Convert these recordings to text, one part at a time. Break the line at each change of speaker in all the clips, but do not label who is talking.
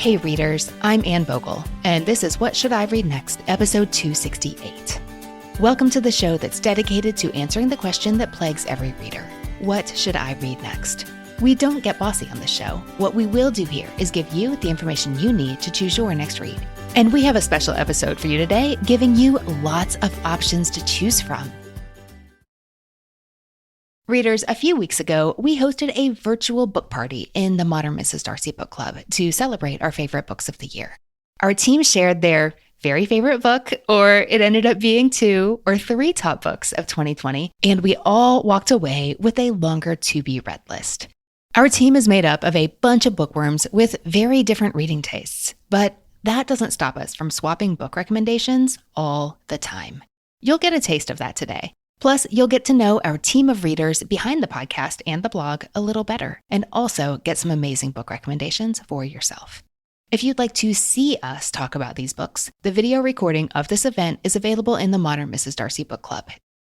Hey readers, I'm Ann Bogel, and this is What Should I Read Next, episode 268. Welcome to the show that's dedicated to answering the question that plagues every reader. What should I read next? We don't get bossy on this show. What we will do here is give you the information you need to choose your next read. And we have a special episode for you today, giving you lots of options to choose from. Readers, a few weeks ago, we hosted a virtual book party in the Modern Mrs. Darcy Book Club to celebrate our favorite books of the year. Our team shared their very favorite book, or it ended up being 2 or 3 top books of 2020, and we all walked away with a longer to-be-read list. Our team is made up of a bunch of bookworms with very different reading tastes, but that doesn't stop us from swapping book recommendations all the time. You'll get a taste of that today. Plus, you'll get to know our team of readers behind the podcast and the blog a little better, and also get some amazing book recommendations for yourself. If you'd like to see us talk about these books, the video recording of this event is available in the Modern Mrs. Darcy Book Club.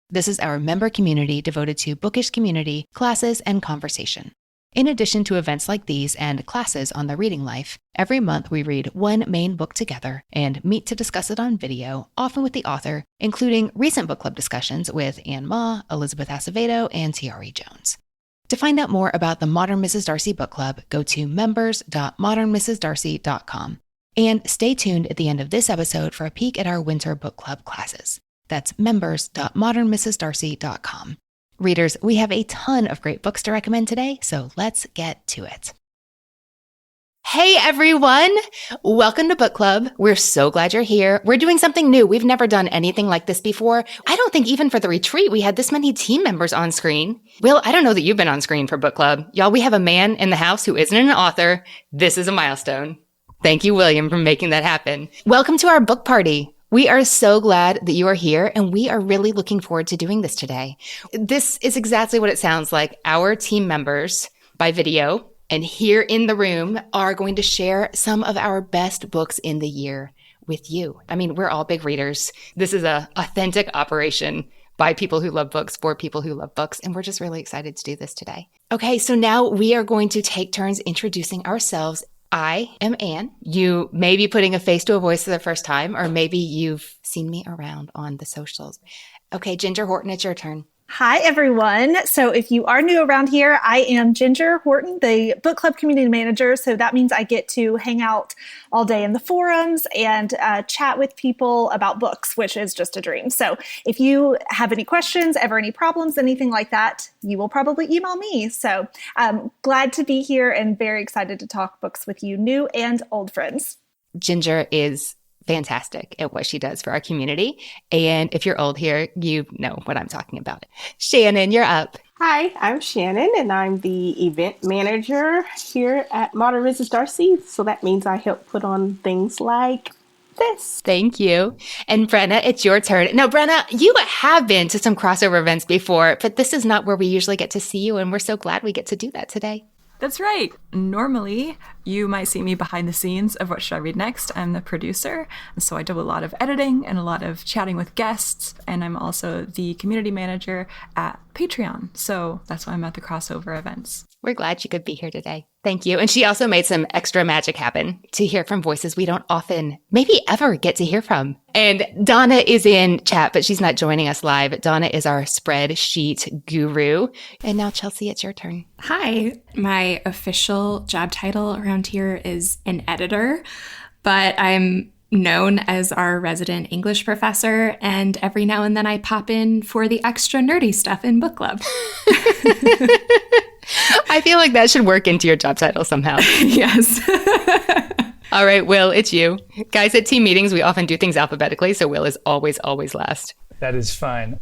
This is our member community devoted to bookish community, classes, and conversation. In addition to events like these and classes on the reading life, every month we read one main book together and meet to discuss it on video, often with the author, including recent book club discussions with Ann Ma, Elizabeth Acevedo, and T.R.E. Jones. To find out more about the Modern Mrs. Darcy Book Club, go to members.modernmrsdarcy.com. And stay tuned at the end of this episode for a peek at our winter book club classes. That's members.modernmrsdarcy.com. Readers, we have a ton of great books to recommend today, so let's get to it. Hey everyone! Welcome to Book Club. We're so glad you're here. We're doing something new. We've never done anything like this before. I don't think even for the retreat we had this many team members on screen. Will, I don't know that you've been on screen for Book Club. Y'all, we have a man in the house who isn't an author. This is a milestone. Thank you, William, for making that happen. Welcome to our book party. We are so glad that you are here, and we are really looking forward to doing this today. This is exactly what it sounds like. Our team members by video and here in the room are going to share some of our best books in the year with you. I mean, we're all big readers. This is an authentic operation by people who love books for people who love books, and we're just really excited to do this today. Okay, so now we are going to take turns introducing ourselves. I am Ann. You may be putting a face to a voice for the first time, or maybe you've seen me around on the socials. Okay, Ginger Horton, it's your turn.
Hi, everyone. So if you are new around here, I am Ginger Horton, the book club community manager. So that means I get to hang out all day in the forums and chat with people about books, which is just a dream. So if you have any questions, ever any problems, anything like that, you will probably email me. So I'm glad to be here and very excited to talk books with you, new and old friends.
Ginger is fantastic at what she does for our community. And if you're old here, you know what I'm talking about. Shannan, you're up.
Hi, I'm Shannan, and I'm the event manager here at Modern Mrs. Darcy. So that means I help put on things like this.
Thank you. And Brenna, it's your turn. Now, Brenna, you have been to some crossover events before, but this is not where we usually get to see you. And we're so glad we get to do that today.
That's right. Normally, you might see me behind the scenes of What Should I Read Next. I'm the producer, and so I do a lot of editing and a lot of chatting with guests, and I'm also the community manager at Patreon, so that's why I'm at the crossover events.
We're glad you could be here today. Thank you. And she also made some extra magic happen to hear from voices we don't often, maybe ever get to hear from. And Donna is in chat, but she's not joining us live. Donna is our spreadsheet guru. And now, Chelsea, it's your turn.
Hi. My official job title around here is an editor, but I'm known as our resident English professor, and every now and then I pop in for the extra nerdy stuff in book club.
I feel like that should work into your job title somehow.
Yes.
All right, Will, it's you. Guys, at team meetings, we often do things alphabetically, so Will is always last.
That is fine.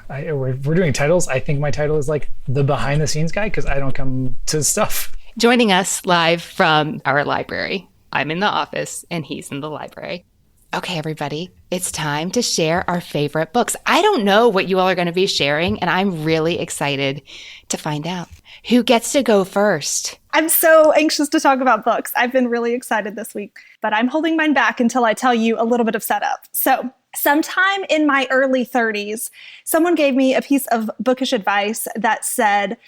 We're doing titles. I think my title is like the behind the scenes guy because I don't come to stuff.
Joining us live from our library. I'm in the office and he's in the library. Okay, everybody, it's time to share our favorite books. I don't know what you all are going to be sharing, and I'm really excited to find out. Who gets to go first?
I'm so anxious to talk about books. I've been really excited this week, but I'm holding mine back until I tell you a little bit of setup. So sometime in my early 30s, someone gave me a piece of bookish advice that said,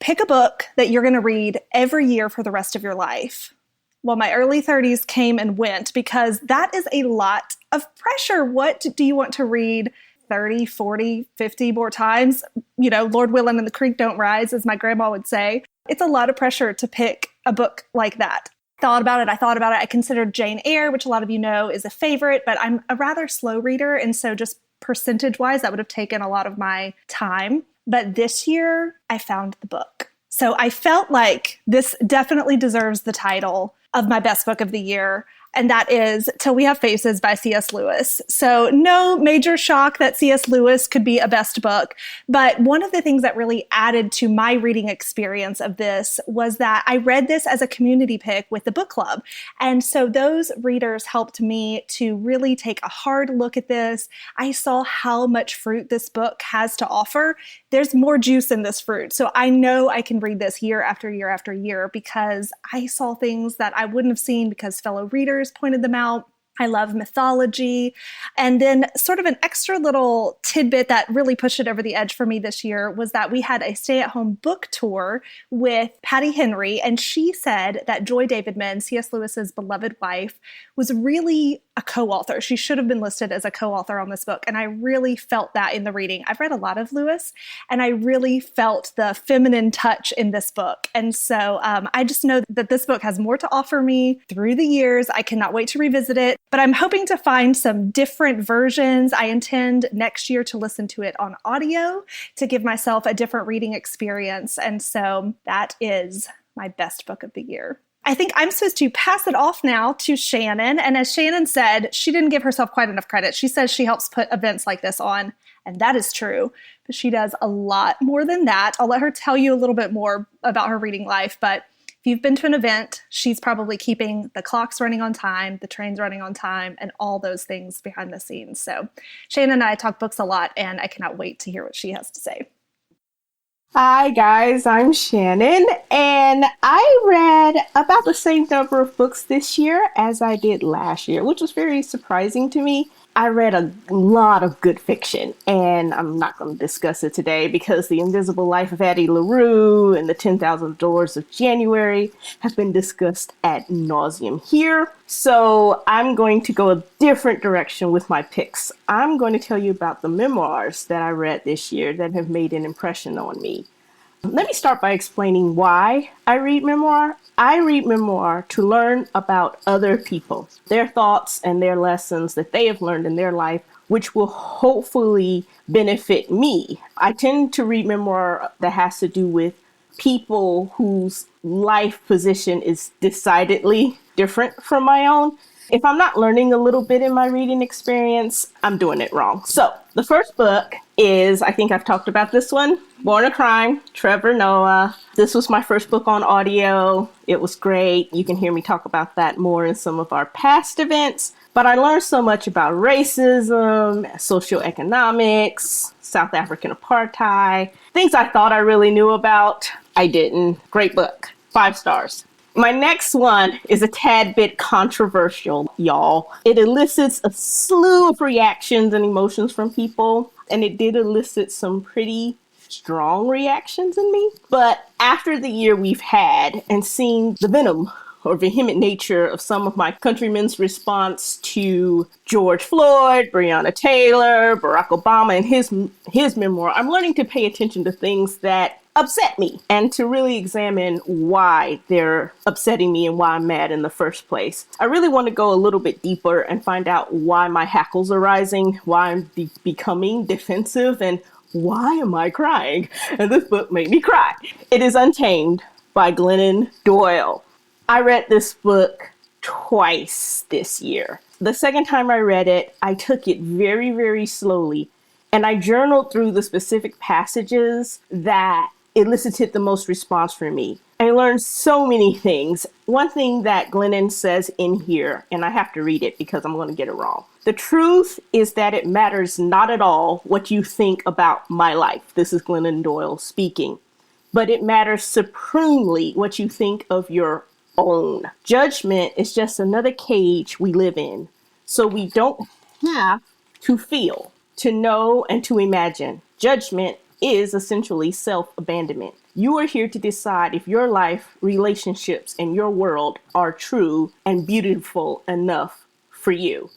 pick a book that you're going to read every year for the rest of your life. well, my early 30s came and went, because that is a lot of pressure. What do you want to read 30, 40, 50 more times? You know, Lord willing and the creek don't rise, as my grandma would say. It's a lot of pressure to pick a book like that. I thought about it. I considered Jane Eyre, which a lot of you know is a favorite, but I'm a rather slow reader. And so just percentage-wise, that would have taken a lot of my time. But this year, I found the book. So I felt like this definitely deserves the title of my best book of the year. And that is Till We Have Faces by C.S. Lewis. So no major shock that C.S. Lewis could be a best book. But one of the things that really added to my reading experience of this was that I read this as a community pick with the book club. And so those readers helped me to really take a hard look at this. I saw how much fruit this book has to offer. There's more juice in this fruit. So I know I can read this year after year after year, because I saw things that I wouldn't have seen because fellow readers pointed them out. I love mythology. And then sort of an extra little tidbit that really pushed it over the edge for me this year was that we had a stay-at-home book tour with Patty Henry, and she said that Joy Davidman, C.S. Lewis's beloved wife, was really a co-author. She should have been listed as a co-author on this book, and I really felt that in the reading. I've read a lot of Lewis, and I really felt the feminine touch in this book. And so I just know that this book has more to offer me through the years. I cannot wait to revisit it. But I'm hoping to find some different versions. I intend next year to listen to it on audio to give myself a different reading experience. And so that is my best book of the year. I think I'm supposed to pass it off now to Shannan. And as Shannan said, she didn't give herself quite enough credit. She says she helps put events like this on, and that is true. But she does a lot more than that. I'll let her tell you a little bit more about her reading life, but if you've been to an event, she's probably keeping the clocks running on time, the trains running on time, and all those things behind the scenes. So Shannon and I talk books a lot, and I cannot wait to hear what she has to say.
Hi guys, I'm Shannan, and I read about the same number of books this year as I did last year, which was very surprising to me. I read a lot of good fiction, and I'm not going to discuss it today because The Invisible Life of Addie Larue and The 10,000 Doors of January have been discussed ad nauseum here. So I'm going to go a different direction with my picks. I'm going to tell you about the memoirs that I read this year that have made an impression on me. Let me start by explaining why I read memoir. I read memoir to learn about other people, their thoughts and their lessons that they have learned in their life, which will hopefully benefit me. I tend to read memoir that has to do with people whose life position is decidedly different from my own. If I'm not learning a little bit in my reading experience, I'm doing it wrong. So the first book is, I think I've talked about this one, Born a Crime, Trevor Noah. This was my first book on audio. It was great. You can hear me talk about that more in some of our past events. But I learned so much about racism, socioeconomics, South African apartheid, things I thought I really knew about. I didn't. Great book. 5 stars. My next one is a tad bit controversial, y'all. It elicits a slew of reactions and emotions from people, and it did elicit some pretty strong reactions in me. But after the year we've had and seeing the venom or vehement nature of some of my countrymen's response to George Floyd, Breonna Taylor, Barack Obama, and his memoir, I'm learning to pay attention to things that upset me and to really examine why they're upsetting me and why I'm mad in the first place. I really want to go a little bit deeper and find out why my hackles are rising, why I'm becoming defensive, and why am I crying? And this book made me cry. It is Untamed by Glennon Doyle. I read this book twice this year. The second time I read it, I took it very, very slowly, and I journaled through the specific passages that elicited the most response from me. I learned so many things. One thing that Glennon says in here, and I have to read it because I'm going to get it wrong. The truth is that it matters not at all what you think about my life. This is Glennon Doyle speaking. But it matters supremely what you think of your own. Judgment is just another cage we live in. So we don't have to feel, to know, and to imagine. Judgment is essentially self-abandonment. You are here to decide if your life, relationships, and your world are true and beautiful enough for you.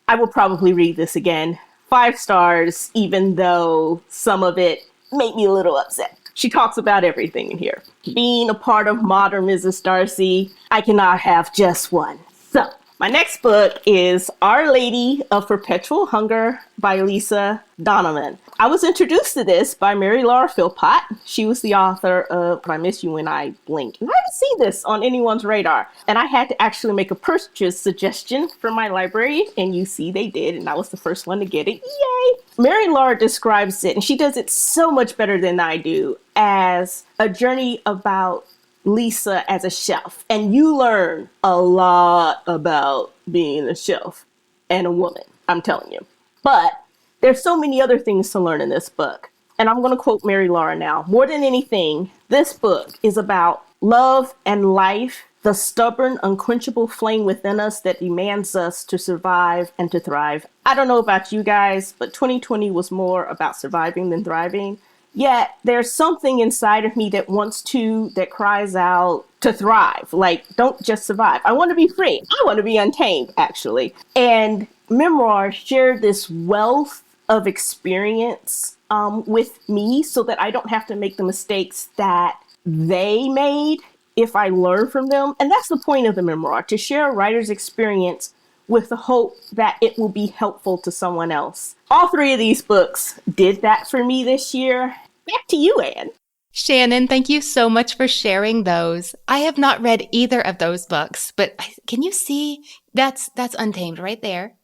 I will probably read this again. 5 stars, even though some of it made me a little upset. She talks about everything in here. Being a part of modern Mrs. Darcy, I cannot have just one. So, my next book is Our Lady of Perpetual Hunger by Lisa Donovan. I was introduced to this by Mary Laura Philpott. She was the author of I Miss You When I Blink. And I haven't seen this on anyone's radar. And I had to actually make a purchase suggestion for my library. And you see they did. And I was the first one to get it. Yay! Mary Laura describes it, and she does it so much better than I do, as a journey about Lisa as a chef. And you learn a lot about being a chef and a woman, I'm telling you. But there's so many other things to learn in this book. And I'm going to quote Mary Laura now. More than anything, this book is about love and life, the stubborn, unquenchable flame within us that demands us to survive and to thrive. I don't know about you guys, but 2020 was more about surviving than thriving. Yet there's something inside of me that cries out to thrive. Like, don't just survive. I want to be free. I want to be untamed, actually. And Memoir shared this wealth of experience with me so that I don't have to make the mistakes that they made if I learn from them. And that's the point of the memoir, to share a writer's experience with the hope that it will be helpful to someone else. All 3 of these books did that for me this year. Back to you, Anne.
Shannan, thank you so much for sharing those. I have not read either of those books, but can you see that's Untamed right there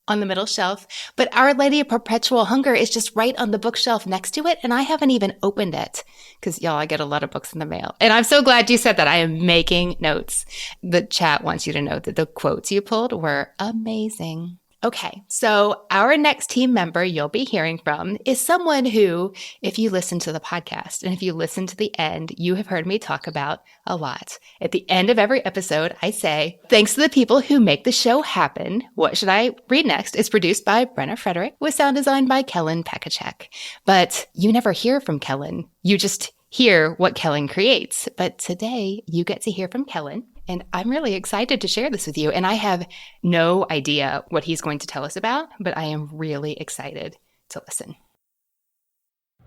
on the middle shelf? But Our Lady of Perpetual Hunger is just right on the bookshelf next to it, and I haven't even opened it because, y'all, I get a lot of books in the mail. And I'm so glad you said that. I am making notes. The chat wants you to know that the quotes you pulled were amazing. Okay, so our next team member you'll be hearing from is someone who, if you listen to the podcast and if you listen to the end, you have heard me talk about a lot. At the end of every episode, I say, thanks to the people who make the show happen. What Should I Read Next is produced by Brenna Frederick with sound design by Kellen Pekacek. But you never hear from Kellen. You just hear what Kellen creates. But today you get to hear from Kellen. And I'm really excited to share this with you. And I have no idea what he's going to tell us about, but I am really excited to listen.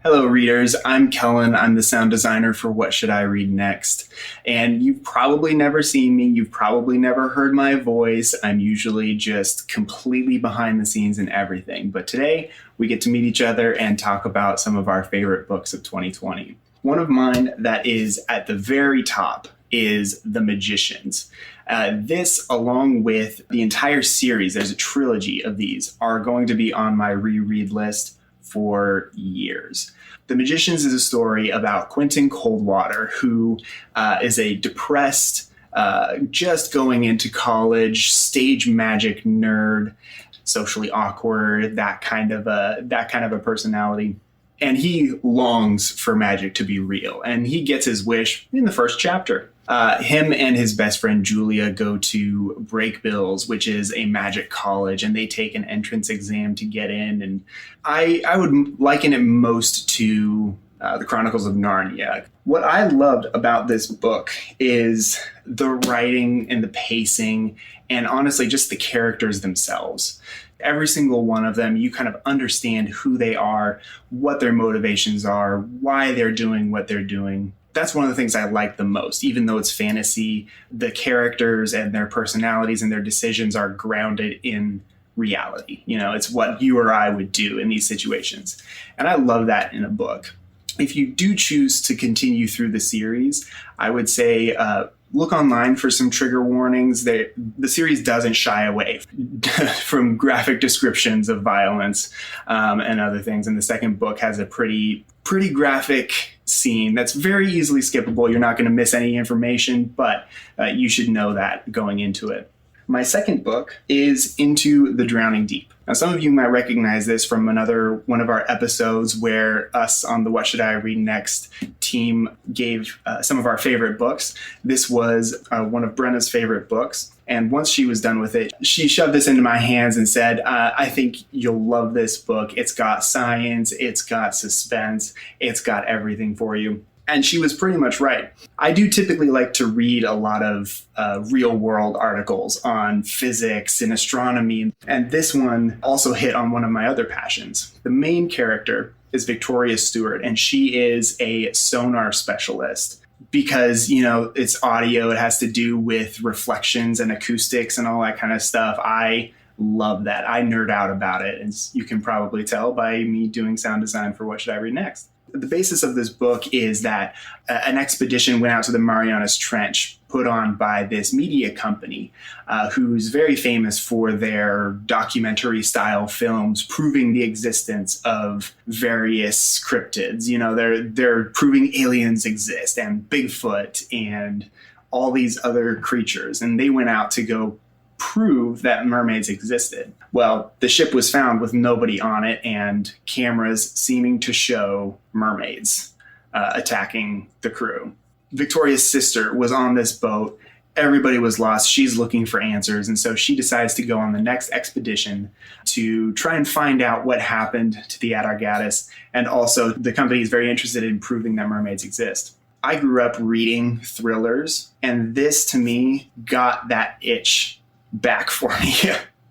Hello, readers. I'm Kellen. I'm the sound designer for What Should I Read Next? And you've probably never seen me. You've probably never heard my voice. I'm usually just completely behind the scenes in everything. But today we get to meet each other and talk about some of our favorite books of 2020. One of mine that is at the very top is The Magicians. This, along with the entire series, there's a trilogy of these, are going to be on my reread list for years. The Magicians is a story about Quentin Coldwater, who is a depressed, just going into college, stage magic nerd, socially awkward, that kind of a personality. And he longs for magic to be real. And he gets his wish in the first chapter. Him and his best friend Julia go to Break Bills, which is a magic college, and they take an entrance exam to get in. And I would liken it most to the Chronicles of Narnia. What I loved about this book is the writing and the pacing, and honestly, just the characters themselves. Every single one of them, you kind of understand who they are, what their motivations are, why they're doing what they're doing. That's one of the things I like the most. Even though it's fantasy, the characters and their personalities and their decisions are grounded in reality. You know, it's what you or I would do in these situations. And I love that in a book. If you do choose to continue through the series, I would say look online for some trigger warnings. The series doesn't shy away from graphic descriptions of violence and other things. And the second book has a pretty graphic scene that's very easily skippable. You're not going to miss any information, but you should know that going into it. My second book is Into the Drowning Deep. Now, some of you might recognize this from one of our episodes where us on the What Should I Read Next team gave some of our favorite books. This was one of Brenna's favorite books. And once she was done with it, she shoved this into my hands and said, I think you'll love this book. It's got science, it's got suspense, it's got everything for you. And she was pretty much right. I do typically like to read a lot of real world articles on physics and astronomy. And this one also hit on one of my other passions. The main character is Victoria Stewart, and she is a sonar specialist. Because, it's audio, it has to do with reflections and acoustics and all that kind of stuff. I love that. I nerd out about it. And you can probably tell by me doing sound design for What Should I Read Next? The basis of this book is that an expedition went out to the Marianas Trench put on by this media company who's very famous for their documentary style films proving the existence of various cryptids. They're proving aliens exist and Bigfoot and all these other creatures. And they went out to go prove that mermaids existed. Well, the ship was found with nobody on it and cameras seeming to show mermaids attacking the crew. Victoria's sister was on this boat. Everybody was lost. She's looking for answers. And so she decides to go on the next expedition to try and find out what happened to the Atargatis. And also the company is very interested in proving that mermaids exist. I grew up reading thrillers, and this to me got that itch back for me.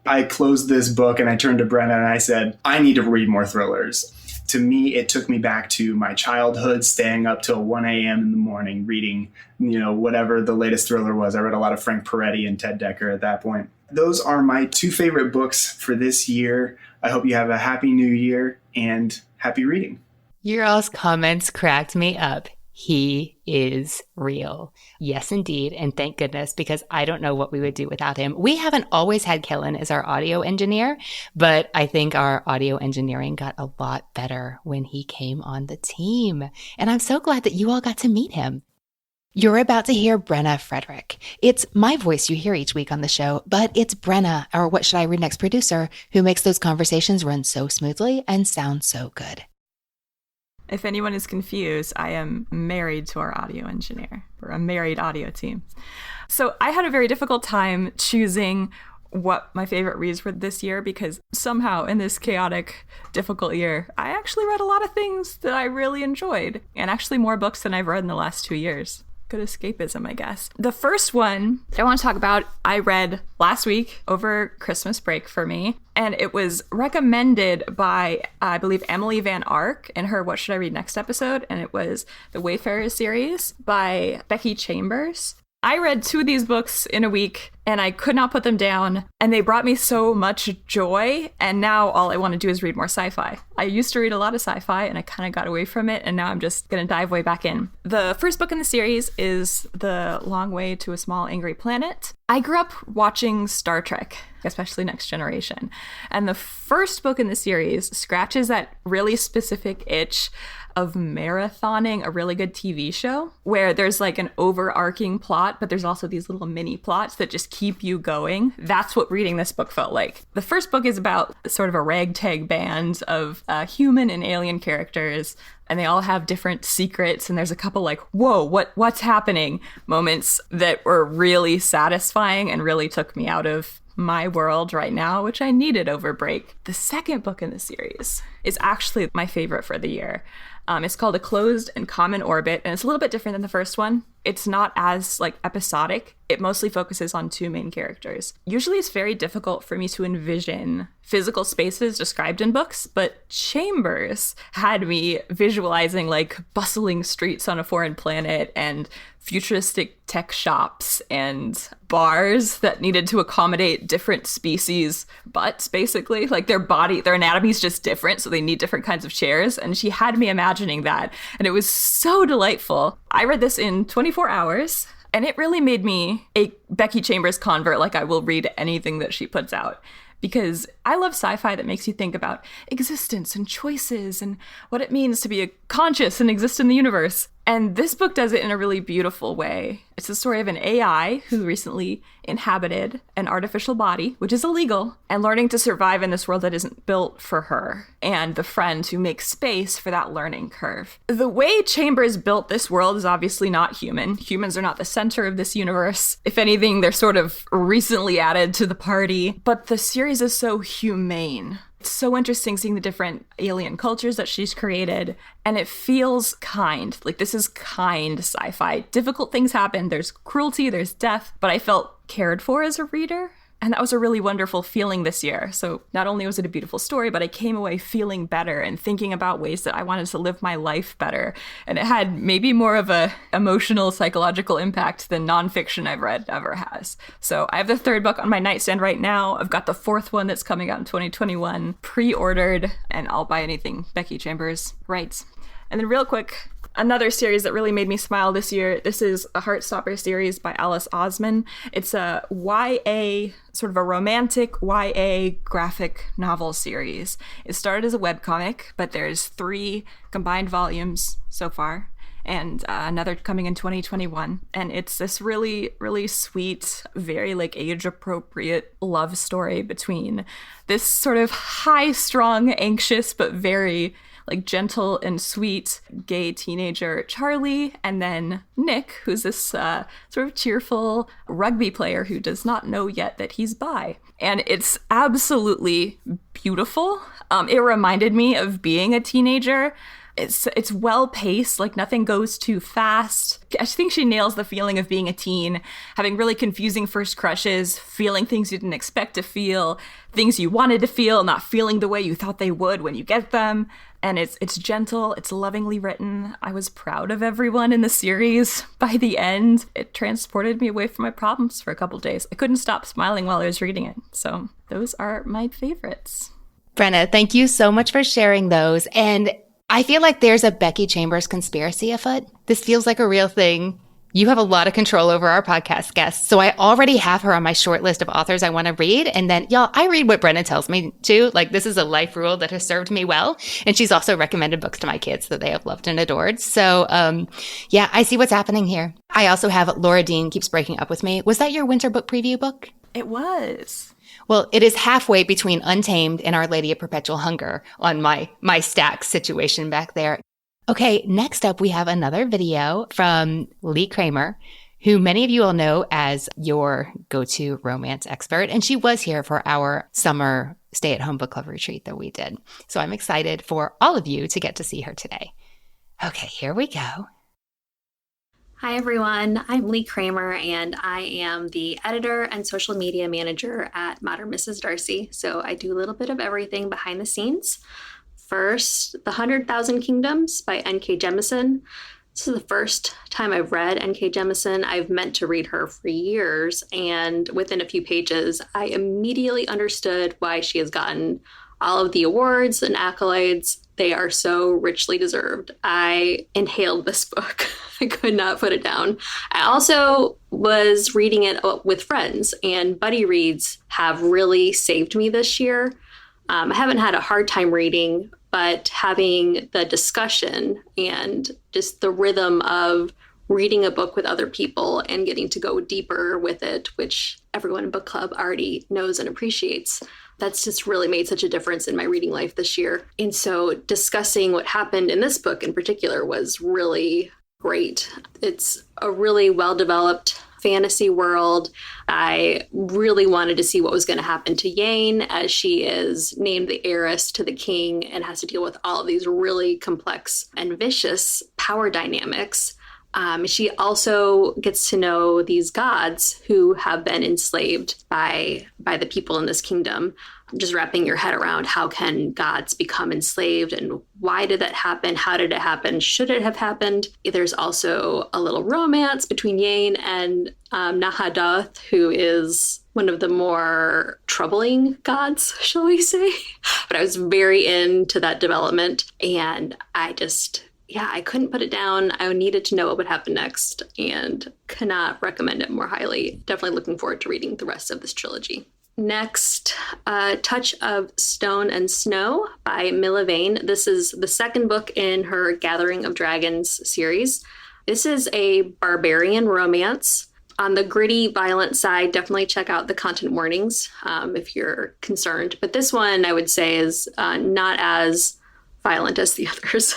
I closed this book and I turned to Brenna and I said, I need to read more thrillers. To me, it took me back to my childhood, staying up till 1 a.m. in the morning, reading, whatever the latest thriller was. I read a lot of Frank Peretti and Ted Decker at that point. Those are my two favorite books for this year. I hope you have a happy new year and happy reading.
Your all's comments cracked me up. He is real. Yes, indeed. And thank goodness, because I don't know what we would do without him. We haven't always had Kellen as our audio engineer, but I think our audio engineering got a lot better when he came on the team. And I'm so glad that you all got to meet him. You're about to hear Brenna Frederick. It's my voice you hear each week on the show, but it's Brenna, our What Should I Read Next producer, who makes those conversations run so smoothly and sound so good.
If anyone is confused, I am married to our audio engineer. We're a married audio team. So I had a very difficult time choosing what my favorite reads were this year because somehow in this chaotic, difficult year, I actually read a lot of things that I really enjoyed, and actually more books than I've read in the last 2 years. Good escapism, I guess. The first one that I want to talk about, I read last week over Christmas break for me, and it was recommended by, I believe, Emily Van Ark in her What Should I Read Next episode, and it was the Wayfarer series by Becky Chambers. I read 2 of these books in a week, and I could not put them down, and they brought me so much joy, and now all I want to do is read more sci-fi. I used to read a lot of sci-fi, and I kind of got away from it, and now I'm just going to dive way back in. The first book in the series is The Long Way to a Small Angry Planet. I grew up watching Star Trek, especially Next Generation, and the first book in the series scratches that really specific itch of marathoning a really good TV show where there's like an overarching plot, but there's also these little mini plots that just keep you going. That's what reading this book felt like. The first book is about sort of a ragtag band of human and alien characters, and they all have different secrets, and there's a couple like, whoa, what's happening moments that were really satisfying and really took me out of my world right now, which I needed over break. The second book in the series is actually my favorite for the year. It's called A Closed and Common Orbit, and it's a little bit different than the first one. It's not as episodic. It mostly focuses on 2 main characters. Usually it's very difficult for me to envision physical spaces described in books, but Chambers had me visualizing bustling streets on a foreign planet and futuristic tech shops and bars that needed to accommodate different species butts, basically. Their anatomy is just different, so they need different kinds of chairs. And she had me imagining that, and it was so delightful. I read this in 24 hours, and it really made me a Becky Chambers convert. I will read anything that she puts out, because I love sci-fi that makes you think about existence and choices and what it means to be conscious and exist in the universe. And this book does it in a really beautiful way. It's the story of an AI who recently inhabited an artificial body, which is illegal, and learning to survive in this world that isn't built for her, and the friend who makes space for that learning curve. The way Chambers built this world is obviously not human. Humans are not the center of this universe. If anything, they're sort of recently added to the party. But the series is so humane. It's so interesting seeing the different alien cultures that she's created, and it feels kind. Like, this is kind sci-fi. Difficult things happen. There's cruelty, there's death, but I felt cared for as a reader. And that was a really wonderful feeling this year. So not only was it a beautiful story, but I came away feeling better and thinking about ways that I wanted to live my life better. And it had maybe more of a emotional, psychological impact than nonfiction I've read ever has. So I have the third book on my nightstand right now. I've got the fourth one that's coming out in 2021, pre-ordered, and I'll buy anything Becky Chambers writes. And then real quick, another series that really made me smile this year. This is a Heartstopper series by Alice Osman. It's a YA, sort of a romantic YA graphic novel series. It started as a webcomic, but there's 3 combined volumes so far, and another coming in 2021. And it's this really, really sweet, very like age-appropriate love story between this sort of high-strung, anxious, but very like gentle and sweet gay teenager Charlie, and then Nick, who's this sort of cheerful rugby player who does not know yet that he's bi. And it's absolutely beautiful. It reminded me of being a teenager. It's well paced, like nothing goes too fast. I think she nails the feeling of being a teen, having really confusing first crushes, feeling things you didn't expect to feel, things you wanted to feel, not feeling the way you thought they would when you get them. And it's gentle, it's lovingly written. I was proud of everyone in the series. By the end, it transported me away from my problems for a couple days. I couldn't stop smiling while I was reading it. So those are my favorites.
Brenna, thank you so much for sharing those. And I feel like there's a Becky Chambers conspiracy afoot. This feels like a real thing. You have a lot of control over our podcast guests. So I already have her on my short list of authors I want to read. And then, y'all, I read what Brenna tells me to. Like, this is a life rule that has served me well. And she's also recommended books to my kids that they have loved and adored. So, yeah, I see what's happening here. I also have Laura Dean Keeps Breaking Up With Me. Was that your winter book preview book?
It was.
Well, it is halfway between Untamed and Our Lady of Perpetual Hunger on my stack situation back there. Okay, next up, we have another video from Lee Kramer, who many of you will know as your go-to romance expert. And she was here for our summer stay-at-home book club retreat that we did. So I'm excited for all of you to get to see her today. Okay, here we go.
Hi, everyone. I'm Lee Kramer, and I am the editor and social media manager at Modern Mrs. Darcy. So I do a little bit of everything behind the scenes. First, The 100,000 Kingdoms by N.K. Jemisin. This is the first time I've read N.K. Jemisin. I've meant to read her for years, and within a few pages, I immediately understood why she has gotten all of the awards and accolades. They are so richly deserved. I inhaled this book. I could not put it down. I also was reading it with friends, and buddy reads have really saved me this year. I haven't had a hard time reading, but having the discussion and just the rhythm of reading a book with other people and getting to go deeper with it, which everyone in book club already knows and appreciates, that's just really made such a difference in my reading life this year. And so discussing what happened in this book in particular was really great. It's a really well-developed fantasy world. I really wanted to see what was going to happen to Yane as she is named the heiress to the king and has to deal with all of these really complex and vicious power dynamics. She also gets to know these gods who have been enslaved by the people in this kingdom. Just wrapping your head around how can gods become enslaved and why did that happen? How did it happen? Should it have happened? There's also a little romance between Yane and Nahadoth, who is one of the more troubling gods, shall we say. But I was very into that development, and I couldn't put it down. I needed to know what would happen next and cannot recommend it more highly. Definitely looking forward to reading the rest of this trilogy. Next, Touch of Stone and Snow by Mila Vane. This is the second book in her Gathering of Dragons series. This is a barbarian romance. On the gritty, violent side, definitely check out the content warnings if you're concerned. But this one, I would say, is not as violent as the others.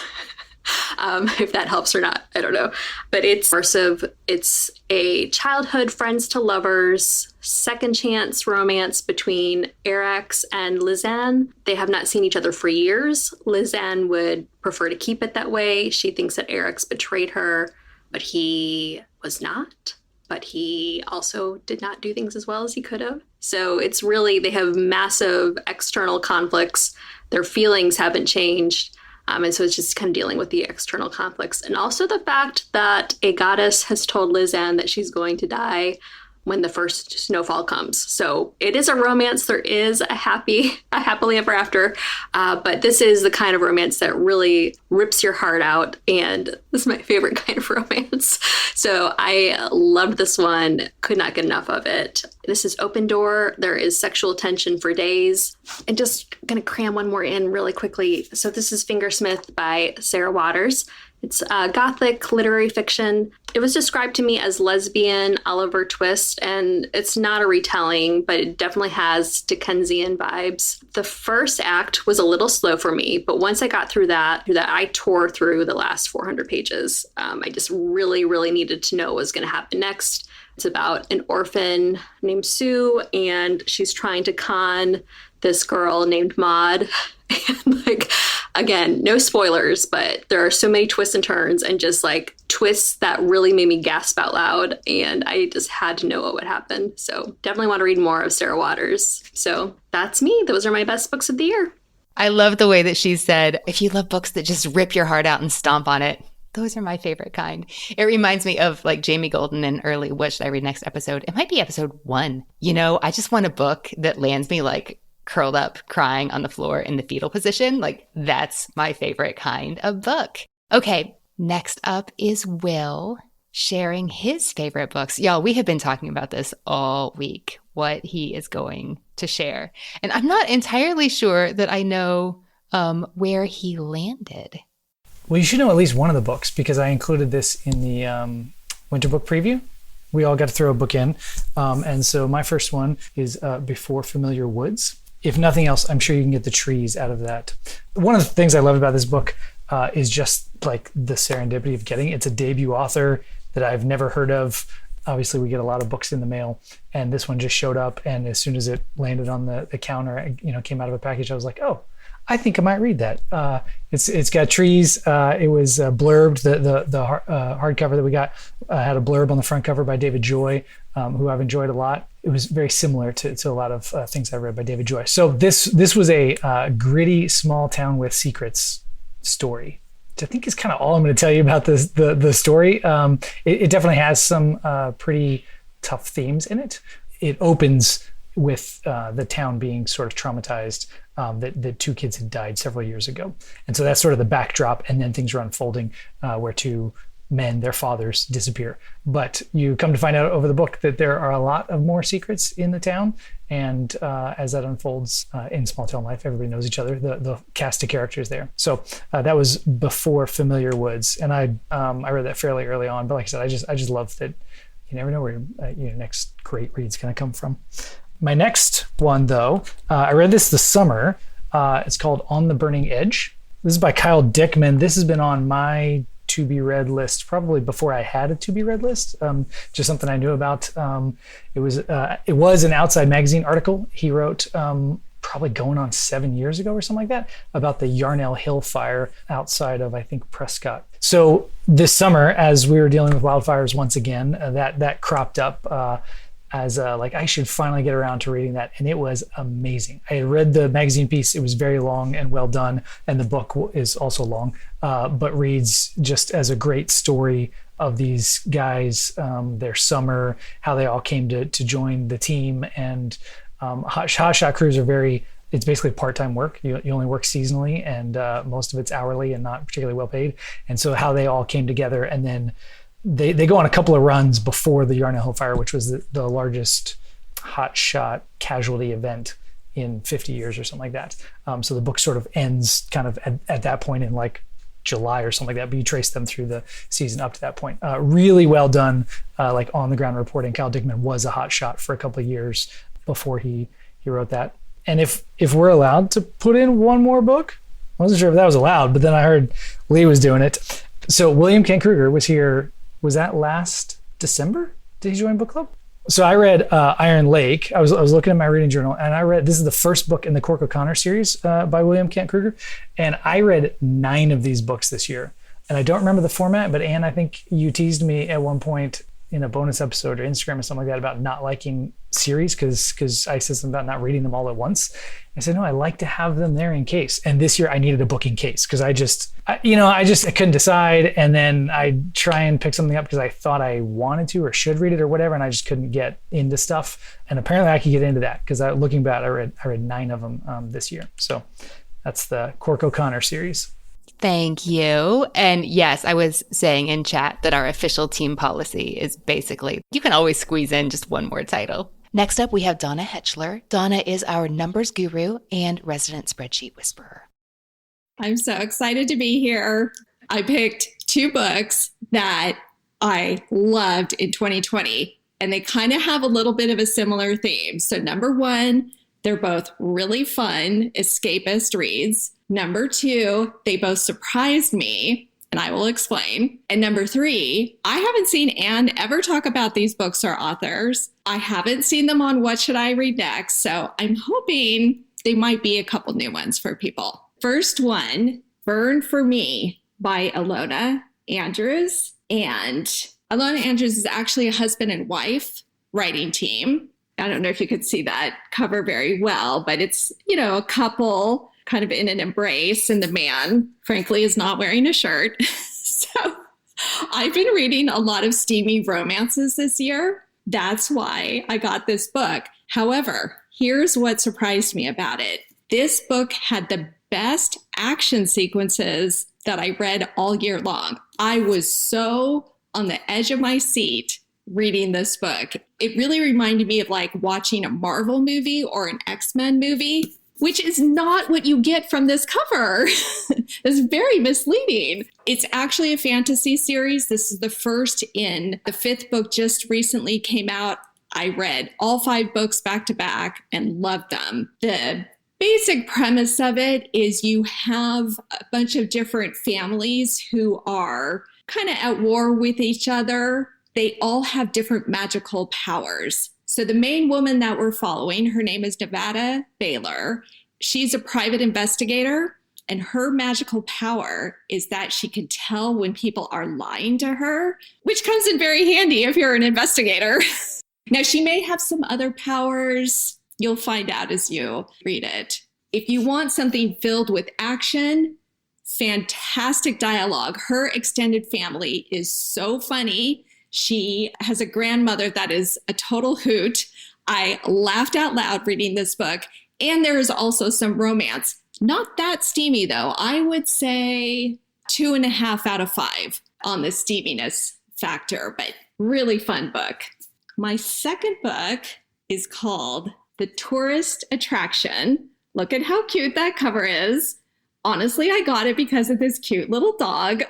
If that helps or not, I don't know. But it's immersive. It's a childhood friends to lovers, second chance romance between Arax and Lizanne. They have not seen each other for years. Lizanne would prefer to keep it that way. She thinks that Arax betrayed her, but he was not. But he also did not do things as well as he could have. So it's really, they have massive external conflicts. Their feelings haven't changed. And so it's just kind of dealing with the external conflicts. And also the fact that a goddess has told Lizanne that she's going to die when the first snowfall comes. So it is a romance. There is a happily ever after. But this is the kind of romance that really rips your heart out. And this is my favorite kind of romance. So I loved this one. Could not get enough of it. This is open door. There is sexual tension for days. And just going to cram one more in really quickly. So this is Fingersmith by Sarah Waters. It's gothic literary fiction. It was described to me as lesbian Oliver Twist, and it's not a retelling, but it definitely has Dickensian vibes. The first act was a little slow for me, but once I got through that, I tore through the last 400 pages. I just really, really needed to know what was going to happen next. It's about an orphan named Sue, and she's trying to con this girl named Maud. And again, no spoilers, but there are so many twists and turns and just twists that really made me gasp out loud. And I just had to know what would happen. So definitely want to read more of Sarah Waters. So that's me. Those are my best books of the year.
I love the way that she said, if you love books that just rip your heart out and stomp on it, those are my favorite kind. It reminds me of Jamie Golden in early What Should I Read Next episode. It might be episode 1. I just want a book that lands me curled up crying on the floor in the fetal position. That's my favorite kind of book. Okay, next up is Will sharing his favorite books. Y'all, we have been talking about this all week, what he is going to share. And I'm not entirely sure that I know where he landed.
Well, you should know at least one of the books because I included this in the winter book preview. We all got to throw a book in. And so my first one is Before Familiar Woods. If nothing else, I'm sure you can get the trees out of that. One of the things I love about this book is just the serendipity of getting it. It's a debut author that I've never heard of. Obviously, we get a lot of books in the mail, and this one just showed up. And as soon as it landed on the counter, came out of a package, I was like, oh, I think I might read that. It's got trees. It was blurbed. The hardcover that we got had a blurb on the front cover by David Joy, who I've enjoyed a lot. It was very similar to a lot of things I read by David Joy. So this was a gritty small town with secrets story, which I think is kind of all I'm going to tell you about the story. It definitely has some pretty tough themes in it. It opens with the town being sort of traumatized that 2 kids had died several years ago. And so that's sort of the backdrop, and then things are unfolding where 2 men, their fathers, disappear. But you come to find out over the book that there are a lot of more secrets in the town, and as that unfolds in small town life, everybody knows each other, the cast of characters there. So that was Before Familiar Woods, and I read that fairly early on, but like I said, I just love that you never know where your next great read's going to come from. My next one, though, I read this summer. It's called On the Burning Edge. This is by Kyle Dickman. This has been on my to-be-read list probably before I had a to-be-read list, just something I knew about. It was an Outside Magazine article he wrote probably going on 7 years ago or something like that about the Yarnell Hill fire outside of, I think, Prescott. So this summer, as we were dealing with wildfires once again, that cropped up as I should finally get around to reading that, and it was amazing. I had read the magazine piece. It was very long and well done, and the book is also long, but reads just as a great story of these guys, their summer, how they all came to join the team. And hot shot crews are it's basically part-time work. You only work seasonally, and most of it's hourly and not particularly well paid. And so how they all came together, and then they go on a couple of runs before the Yarnell Hill fire, which was the largest hot shot casualty event in 50 years or something like that. So the book sort of ends kind of at that point in July or something like that, but you trace them through the season up to that point. Really well done, on the ground reporting. Kyle Dickman was a hot shot for a couple of years before he wrote that. And if we're allowed to put in one more book, I wasn't sure if that was allowed, but then I heard Lee was doing it. So William Kent Kruger was here. Was that last December? Did he join book club? So I read Iron Lake. I was looking at my reading journal, and I read, this is the first book in the Cork O'Connor series by William Kent Kruger, and I read 9 of these books this year. And I don't remember the format, but Anne, I think you teased me at one point in a bonus episode or Instagram or something like that about not liking series because I said something about not reading them all at once. I said, no, I like to have them there in case. And this year I needed a book in case because I couldn't decide. And then I'd try and pick something up because I thought I wanted to or should read it or whatever. And I just couldn't get into stuff. And apparently I could get into that because looking back, I read 9 of them this year. So that's the Cork O'Connor series.
Thank you. And yes, I was saying in chat that our official team policy is basically, you can always squeeze in just one more title. Next up, we have Donna Hetchler. Donna is our numbers guru and resident spreadsheet whisperer.
I'm so excited to be here. I picked 2 books that I loved in 2020, and they kind of have a little bit of a similar theme. So number 1, they're both really fun, escapist reads. Number 2, they both surprised me, and I will explain. And number 3, I haven't seen Anne ever talk about these books or authors. I haven't seen them on What Should I Read Next? So I'm hoping they might be a couple new ones for people. First one, Burn for Me by Ilona Andrews. And Ilona Andrews is actually a husband and wife writing team. I don't know if you could see that cover very well, but it's, a couple kind of in an embrace, and the man, frankly, is not wearing a shirt. So I've been reading a lot of steamy romances this year. That's why I got this book. However, here's what surprised me about it. This book had the best action sequences that I read all year long. I was so on the edge of my seat reading this book. It really reminded me of like watching a Marvel movie or an X-Men movie, which is not what you get from this cover. It's very misleading. It's actually a fantasy series. This is the first in the 5th book just recently came out. I read all 5 books back to back and loved them. The basic premise of it is you have a bunch of different families who are kind of at war with each other. They all have different magical powers. So the main woman that we're following, her name is Nevada Baylor. She's a private investigator, and her magical power is that she can tell when people are lying to her, which comes in very handy if you're an investigator. Now, she may have some other powers. You'll find out as you read it. If you want something filled with action, fantastic dialogue. Her extended family is so funny. She has a grandmother that is a total hoot. I laughed out loud reading this book. And there is also some romance. Not that steamy, though. I would say 2.5 out of 5 on the steaminess factor, but really fun book. My second book is called The Tourist Attraction. Look at how cute that cover is. Honestly, I got it because of this cute little dog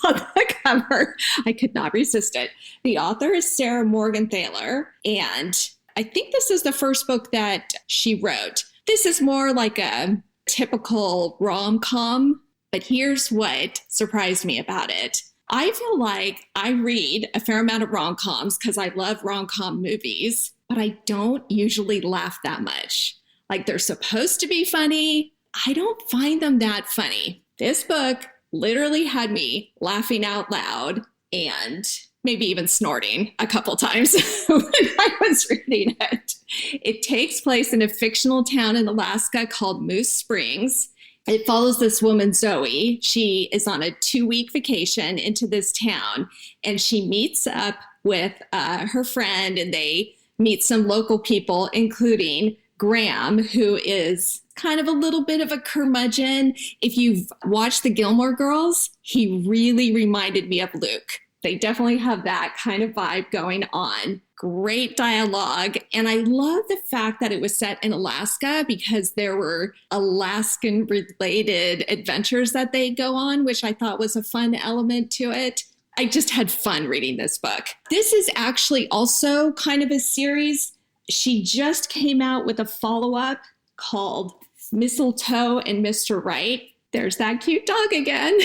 on the cover. I could not resist it. The author is Sarah Morgenthaler, and I think this is the first book that she wrote. This is more like a typical rom-com, but here's what surprised me about it. I feel like I read a fair amount of rom-coms because I love rom-com movies, but I don't usually laugh that much. Like, they're supposed to be funny. I don't find them that funny. This book literally had me laughing out loud and maybe even snorting a couple times when I was reading it. It takes place in a fictional town in Alaska called Moose Springs. It follows this woman, Zoe. She is on a 2-week vacation into this town, and she meets up with her friend, and they meet some local people, including Graham, who is kind of a little bit of a curmudgeon. If you've watched The Gilmore Girls, he really reminded me of Luke. They definitely have that kind of vibe going on. Great dialogue. And I love the fact that it was set in Alaska because there were Alaskan related adventures that they go on, which I thought was a fun element to it. I just had fun reading this book. This is actually also kind of a series. She just came out with a follow-up called Mistletoe and Mr. Right. There's that cute dog again.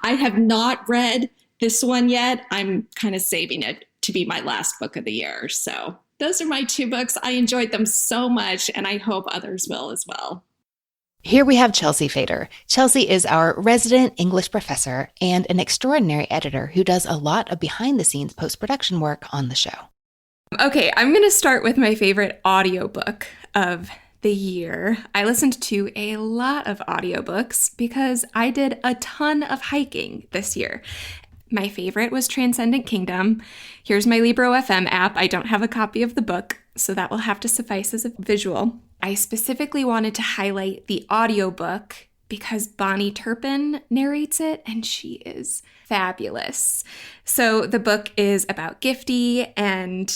I have not read this one yet. I'm kind of saving it to be my last book of the year. So those are my 2 books. I enjoyed them so much, and I hope others will as well.
Here we have Chelsea Fader. Chelsea is our resident English professor and an extraordinary editor who does a lot of behind-the-scenes post-production work on the show.
Okay, I'm going to start with my favorite audiobook of the year. I listened to a lot of audiobooks because I did a ton of hiking this year. My favorite was Transcendent Kingdom. Here's my Libro FM app. I don't have a copy of the book, so that will have to suffice as a visual. I specifically wanted to highlight the audiobook because Bonnie Turpin narrates it, and she is fabulous. So the book is about Gifty, and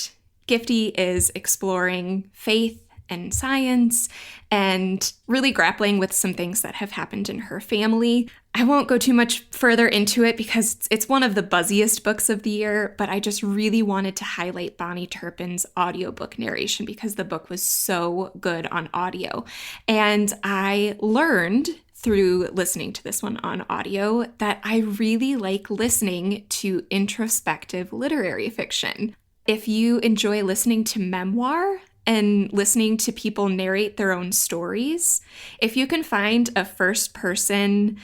Gifty is exploring faith and science and really grappling with some things that have happened in her family. I won't go too much further into it because it's one of the buzziest books of the year, but I just really wanted to highlight Bonnie Turpin's audiobook narration because the book was so good on audio. And I learned through listening to this one on audio that I really like listening to introspective literary fiction. If you enjoy listening to memoir and listening to people narrate their own stories, if you can find a first-person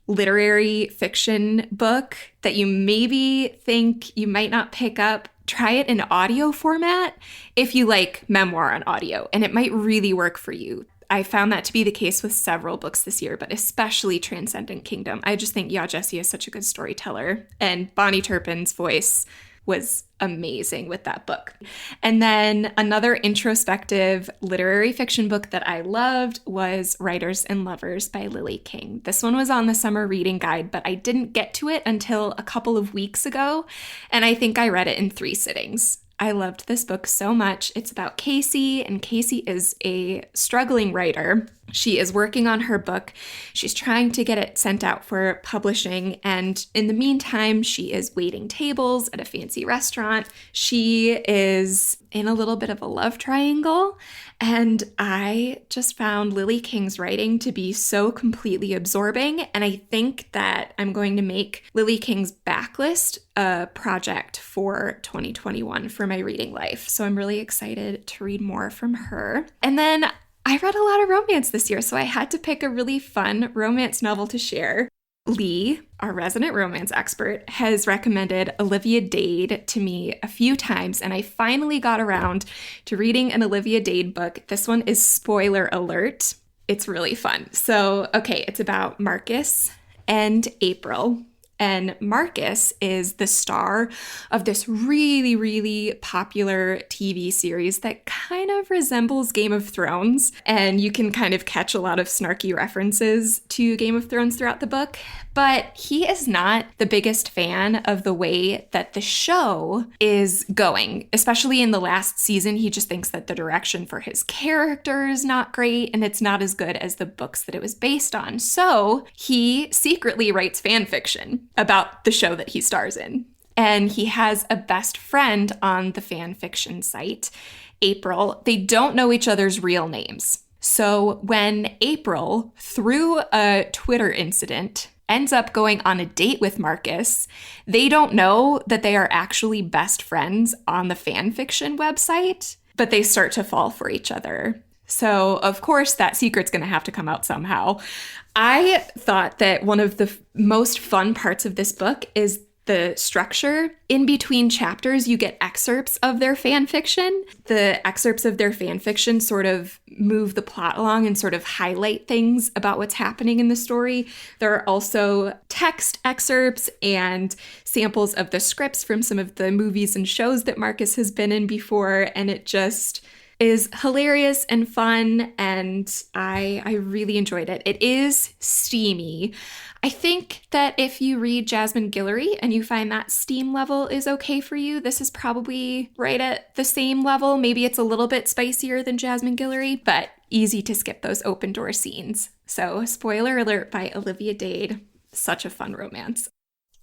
literary fiction book that you maybe think you might not pick up, try it in audio format if you like memoir on audio, and it might really work for you. I found that to be the case with several books this year, but especially Transcendent Kingdom. I just think Jessie is such a good storyteller, and Bonnie Turpin's voice was amazing with that book. And then another introspective literary fiction book that I loved was Writers and Lovers by Lily King. This one was on the summer reading guide, but I didn't get to it until a couple of weeks ago, and I think I read it in 3 sittings. I loved this book so much. It's about Casey, and Casey is a struggling writer. She is working on her book. She's trying to get it sent out for publishing, and in the meantime, she is waiting tables at a fancy restaurant. She is in a little bit of a love triangle, and I just found Lily King's writing to be so completely absorbing, and I think that I'm going to make Lily King's backlist a project for 2021 for my reading life. So I'm really excited to read more from her. And then I read a lot of romance this year, so I had to pick a really fun romance novel to share. Lee, our resident romance expert, has recommended Olivia Dade to me a few times, and I finally got around to reading an Olivia Dade book. This one is spoiler alert. It's really fun. So, okay, it's about Marcus and April. And Marcus is the star of this really, really popular TV series that kind of resembles Game of Thrones. And you can kind of catch a lot of snarky references to Game of Thrones throughout the book. But he is not the biggest fan of the way that the show is going, especially in the last season. He just thinks that the direction for his character is not great and it's not as good as the books that it was based on. So he secretly writes fan fiction about the show that he stars in. And he has a best friend on the fan fiction site, April. They don't know each other's real names. So when April, through a Twitter incident, ends up going on a date with Marcus, they don't know that they are actually best friends on the fan fiction website, but they start to fall for each other. So, of course, that secret's going to have to come out somehow. I thought that one of the most fun parts of this book is the structure. In between chapters, you get excerpts of their fan fiction. The excerpts of their fan fiction sort of move the plot along and sort of highlight things about what's happening in the story. There are also text excerpts and samples of the scripts from some of the movies and shows that Marcus has been in before, and it just is hilarious and fun, and I really enjoyed it. It is steamy. I think that if you read Jasmine Guillory and you find that steam level is okay for you, this is probably right at the same level. Maybe it's a little bit spicier than Jasmine Guillory, but easy to skip those open door scenes. So, spoiler alert by Olivia Dade. Such a fun romance.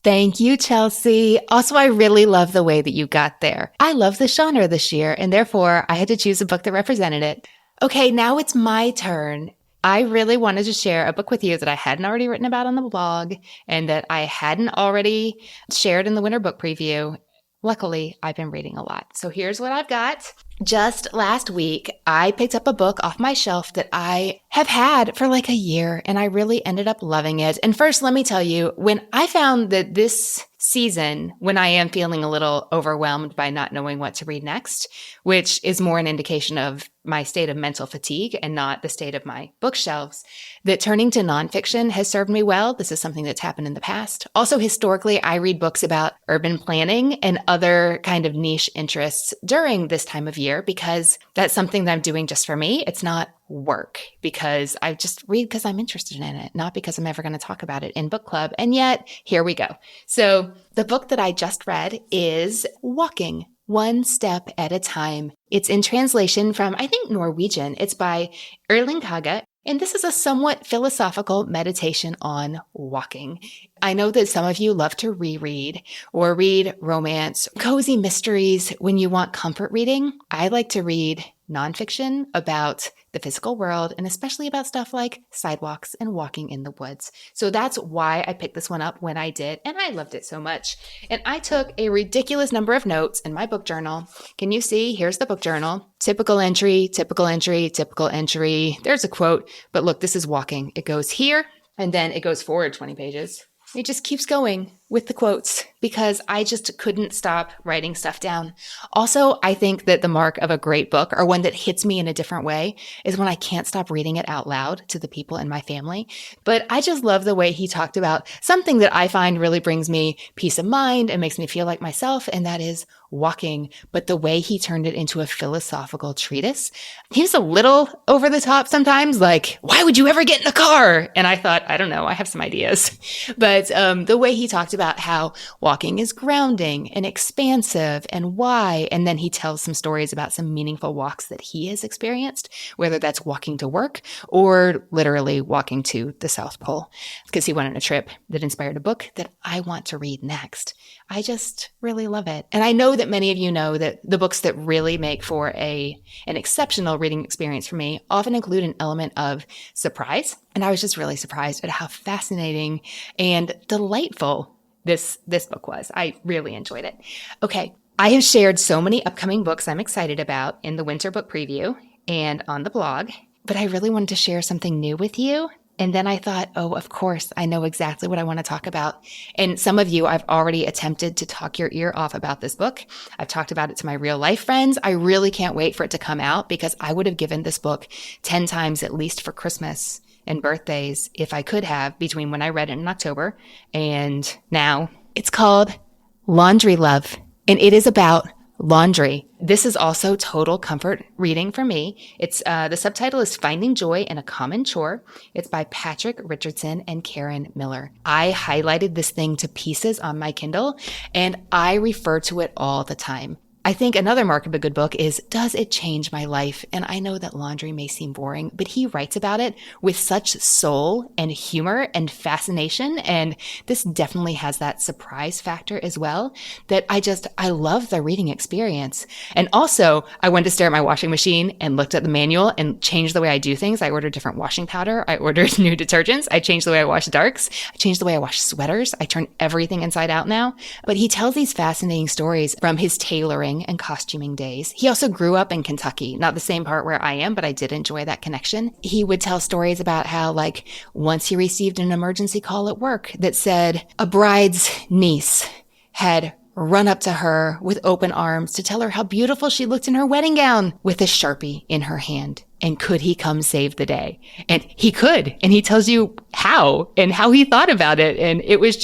Thank you, Chelsea. Also, I really love the way that you got there. I love the genre this year, and therefore I had to choose a book that represented it. Okay, now it's my turn. I really wanted to share a book with you that I hadn't already written about on the blog and that I hadn't already shared in the winter book preview. Luckily, I've been reading a lot. So here's what I've got. Just last week, I picked up a book off my shelf that I have had for like a year, and I really ended up loving it. And first, let me tell you, when I found that this season, when I am feeling a little overwhelmed by not knowing what to read next, which is more an indication of my state of mental fatigue and not the state of my bookshelves, that turning to nonfiction has served me well. This is something that's happened in the past. Also, historically, I read books about urban planning and other kind of niche interests during this time of year because that's something that I'm doing just for me. It's not work, because I just read because I'm interested in it, not because I'm ever going to talk about it in book club. And yet, here we go. So the book that I just read is Walking One Step at a Time. It's in translation from, I think, Norwegian. It's by Erling Kage. And this is a somewhat philosophical meditation on walking. I know that some of you love to reread or read romance, cozy mysteries when you want comfort reading. I like to read nonfiction about the physical world, and especially about stuff like sidewalks and walking in the woods. So that's why I picked this one up when I did, and I loved it so much. And I took a ridiculous number of notes in my book journal. Can you see? Here's the book journal. Typical entry, typical entry, typical entry. There's a quote, but look, this is walking. It goes here, and then it goes forward 20 pages. It just keeps going with the quotes because I just couldn't stop writing stuff down. Also, I think that the mark of a great book, or one that hits me in a different way, is when I can't stop reading it out loud to the people in my family. But I just love the way he talked about something that I find really brings me peace of mind and makes me feel like myself, and that is walking. But the way he turned it into a philosophical treatise, he was a little over the top sometimes, like, why would you ever get in a car? And I thought, I don't know, I have some ideas. But the way he talked about how walking is grounding and expansive and why, and then he tells some stories about some meaningful walks that he has experienced, whether that's walking to work or literally walking to the South Pole, because he went on a trip that inspired a book that I want to read next. I just really love it. And I know that many of you know that the books that really make for an exceptional reading experience for me often include an element of surprise. And I was just really surprised at how fascinating and delightful this book was. I really enjoyed it. Okay, I have shared so many upcoming books I'm excited about in the winter book preview and on the blog, but I really wanted to share something new with you. And then I thought, oh, of course, I know exactly what I want to talk about. And some of you, I've already attempted to talk your ear off about this book. I've talked about it to my real life friends. I really can't wait for it to come out because I would have given this book 10 times at least for Christmas and birthdays if I could have, between when I read it in October and now. It's called Laundry Love, and it is about laundry. This is also total comfort reading for me. It's the subtitle is Finding Joy in a Common Chore. It's by Patrick Richardson and Karen Miller. I highlighted this thing to pieces on my Kindle, and I refer to it all the time. I think another mark of a good book is, does it change my life? And I know that laundry may seem boring, but he writes about it with such soul and humor and fascination. And this definitely has that surprise factor as well, that I love the reading experience. And also, I went to stare at my washing machine and looked at the manual and changed the way I do things. I ordered different washing powder. I ordered new detergents. I changed the way I wash darks. I changed the way I wash sweaters. I turn everything inside out now. But he tells these fascinating stories from his tailoring and costuming days. He also grew up in Kentucky, not the same part where I am, but I did enjoy that connection. He would tell stories about how, like, once he received an emergency call at work that said a bride's niece had run up to her with open arms to tell her how beautiful she looked in her wedding gown with a Sharpie in her hand. And could he come save the day? And he could. And he tells you how and how he thought about it. And it was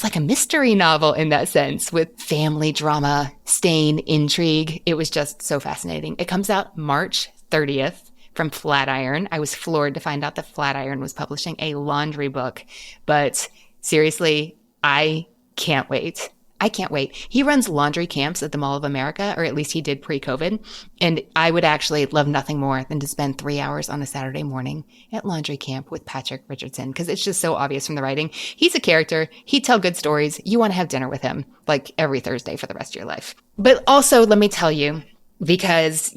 like a mystery novel in that sense, with family drama, stain, intrigue. It was just so fascinating. It comes out March 30th from Flatiron. I was floored to find out that Flatiron was publishing a laundry book. But seriously, I can't wait. I can't wait. He runs laundry camps at the Mall of America, or at least he did pre-COVID. And I would actually love nothing more than to spend 3 hours on a Saturday morning at laundry camp with Patrick Richardson, because it's just so obvious from the writing. He's a character. He'd tell good stories. You want to have dinner with him like every Thursday for the rest of your life. But also, let me tell you, because,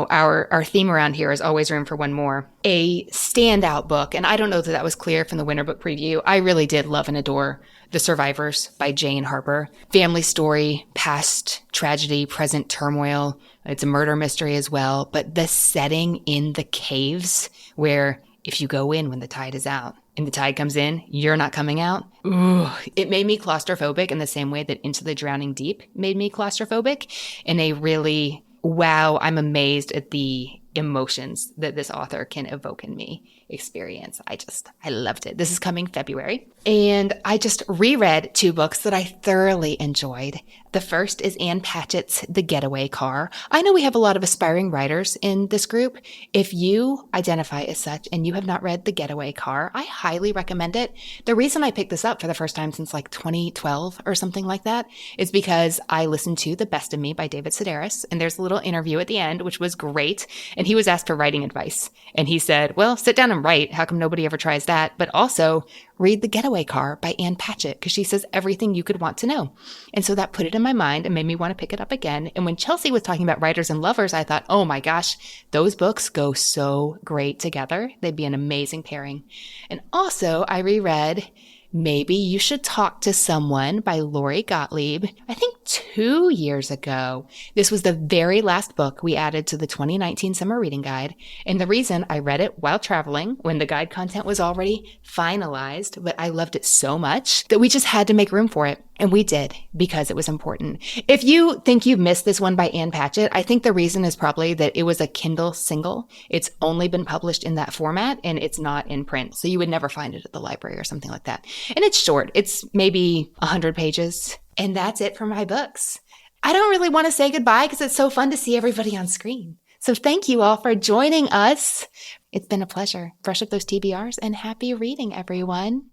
our theme around here is always room for one more. A standout book, and I don't know that was clear from the winter book preview. I really did love and adore The Survivors by Jane Harper. Family story, past tragedy, present turmoil. It's a murder mystery as well, but the setting in the caves where if you go in when the tide is out and the tide comes in, you're not coming out. Ooh, it made me claustrophobic in the same way that Into the Drowning Deep made me claustrophobic in a really, wow, I'm amazed at the emotions that this author can evoke in me experience. I loved it. This is coming February. And I just reread 2 books that I thoroughly enjoyed. The first is Ann Patchett's The Getaway Car. I know we have a lot of aspiring writers in this group. If you identify as such and you have not read The Getaway Car, I highly recommend it. The reason I picked this up for the first time since like 2012 or something like that is because I listened to The Best of Me by David Sedaris, and there's a little interview at the end, which was great. And he was asked for writing advice. And he said, well, sit down and write. How come nobody ever tries that? But also read The Getaway Car by Ann Patchett, because she says everything you could want to know. And so that put it in my mind and made me want to pick it up again. And when Chelsea was talking about writers and lovers, I thought, oh my gosh, those books go so great together. They'd be an amazing pairing. And also I reread Maybe You Should Talk to Someone by Lori Gottlieb, I think 2 years ago. This was the very last book we added to the 2019 Summer Reading Guide. And the reason I read it while traveling, when the guide content was already finalized, but I loved it so much that we just had to make room for it. And we did, because it was important. If you think you missed this one by Ann Patchett, I think the reason is probably that it was a Kindle single. It's only been published in that format and it's not in print. So you would never find it at the library or something like that. And it's short. It's maybe 100 pages. And that's it for my books. I don't really want to say goodbye because it's so fun to see everybody on screen. So thank you all for joining us. It's been a pleasure. Brush up those TBRs and happy reading, everyone.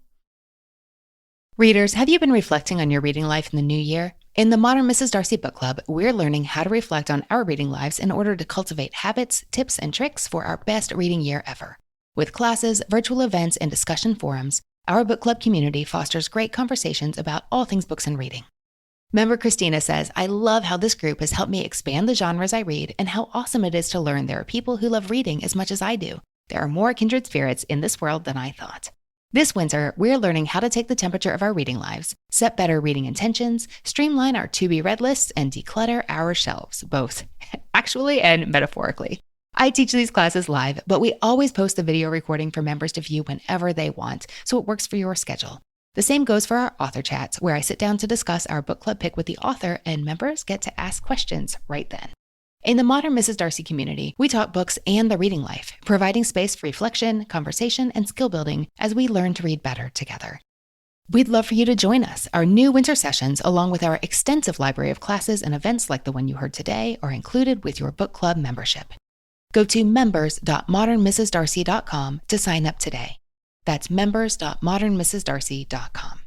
Readers, have you been reflecting on your reading life in the new year? In the Modern Mrs. Darcy Book Club, we're learning how to reflect on our reading lives in order to cultivate habits, tips, and tricks for our best reading year ever. With classes, virtual events, and discussion forums, our book club community fosters great conversations about all things books and reading. Member Christina says, I love how this group has helped me expand the genres I read and how awesome it is to learn there are people who love reading as much as I do. There are more kindred spirits in this world than I thought. This winter, we're learning how to take the temperature of our reading lives, set better reading intentions, streamline our to-be-read lists, and declutter our shelves, both actually and metaphorically. I teach these classes live, but we always post the video recording for members to view whenever they want, so it works for your schedule. The same goes for our author chats, where I sit down to discuss our book club pick with the author, and members get to ask questions right then. In the Modern Mrs. Darcy community, we talk books and the reading life, providing space for reflection, conversation, and skill building as we learn to read better together. We'd love for you to join us. Our new winter sessions, along with our extensive library of classes and events like the one you heard today, are included with your book club membership. Go to members.modernmrsdarcy.com to sign up today. That's members.modernmrsdarcy.com.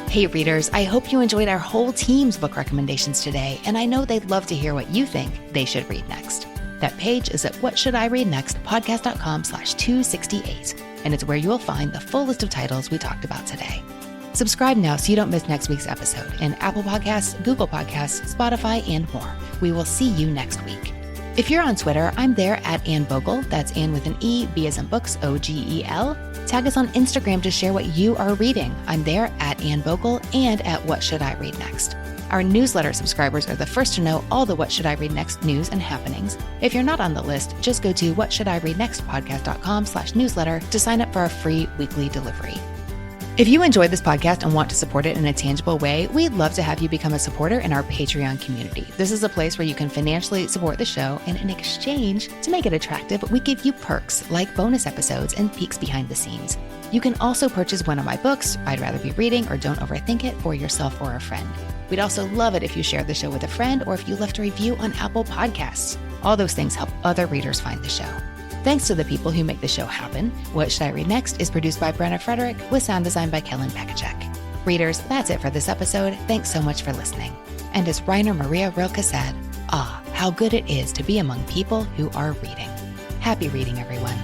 Hey readers, I hope you enjoyed our whole team's book recommendations today, and I know they'd love to hear what you think they should read next. That page is at whatshouldireadnextpodcast.com/268, and it's where you'll find the full list of titles we talked about today. Subscribe now so you don't miss next week's episode in Apple Podcasts, Google Podcasts, Spotify, and more. We will see you next week. If you're on Twitter, I'm there at Ann Bogel. That's Ann with an E, B as in books, O-G-E-L. Tag us on Instagram to share what you are reading. I'm there at Ann Bogel and at What Should I Read Next. Our newsletter subscribers are the first to know all the What Should I Read Next news and happenings. If you're not on the list, just go to whatshouldireadnextpodcast.com/newsletter to sign up for our free weekly delivery. If you enjoyed this podcast and want to support it in a tangible way, we'd love to have you become a supporter in our Patreon community. This is a place where you can financially support the show, and in exchange, to make it attractive, we give you perks like bonus episodes and peeks behind the scenes. You can also purchase one of my books, I'd Rather Be Reading or Don't Overthink It, for yourself or a friend. We'd also love it if you shared the show with a friend or if you left a review on Apple Podcasts. All those things help other readers find the show. Thanks to the people who make the show happen. What Should I Read Next is produced by Brenna Frederick with sound design by Kellen Pekacek. Readers, that's it for this episode. Thanks so much for listening. And as Rainer Maria Rilke said, how good it is to be among people who are reading. Happy reading, everyone.